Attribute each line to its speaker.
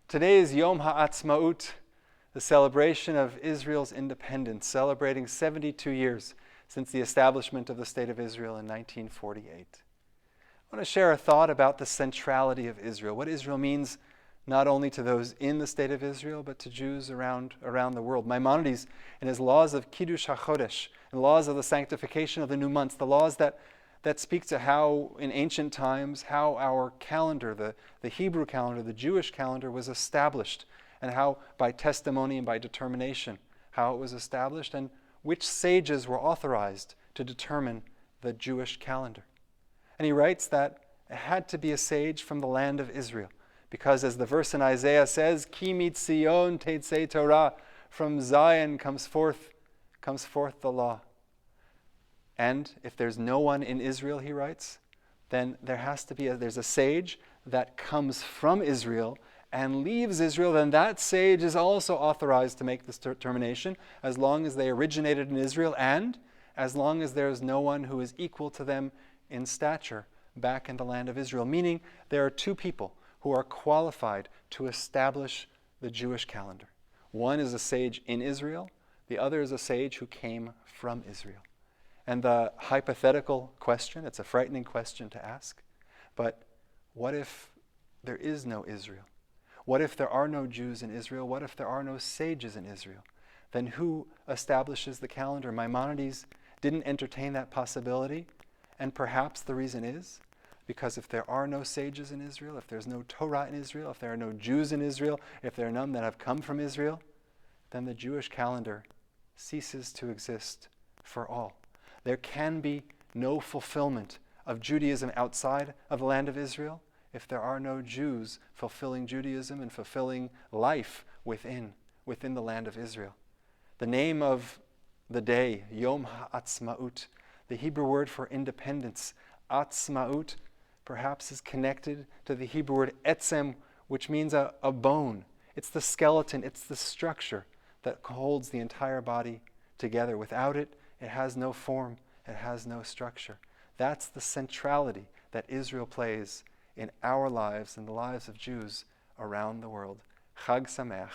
Speaker 1: Today is Yom HaAtzmaut, the celebration of Israel's independence, celebrating 72 years since the establishment of the State of Israel in 1948. I want to share a thought about the centrality of Israel, what Israel means not only to those in the State of Israel, but to Jews around the world. Maimonides, in his laws of Kiddush HaChodesh, and laws of the sanctification of the new months, the laws that speak to how, in ancient times, how our calendar, the Hebrew calendar, the Jewish calendar, was established, and how, by testimony and by determination, how it was established, and which sages were authorized to determine the Jewish calendar. And he writes that it had to be a sage from the land of Israel, because as the verse in Isaiah says, Ki mitzion teitzei Torah, from Zion comes forth the law. And if there's no one in Israel, he writes, then there's a sage that comes from Israel and leaves Israel, then that sage is also authorized to make this determination as long as they originated in Israel and as long as there is no one who is equal to them in stature back in the land of Israel. Meaning there are two people who are qualified to establish the Jewish calendar. One is a sage in Israel, the other is a sage who came from Israel. And the hypothetical question, it's a frightening question to ask, but what if there is no Israel? What if there are no Jews in Israel? What if there are no sages in Israel? Then who establishes the calendar? Maimonides didn't entertain that possibility, and perhaps the reason is because if there are no sages in Israel, if there's no Torah in Israel, if there are no Jews in Israel, if there are none that have come from Israel, then the Jewish calendar ceases to exist for all. There can be no fulfillment of Judaism outside of the land of Israel if there are no Jews fulfilling Judaism and fulfilling life within the land of Israel. The name of the day, Yom HaAtzmaut, the Hebrew word for independence, Atzmaut, perhaps is connected to the Hebrew word etzem, which means a bone. It's the skeleton, it's the structure that holds the entire body together. Without it, it has no form, it has no structure. That's the centrality that Israel plays in our lives and the lives of Jews around the world. Chag Sameach.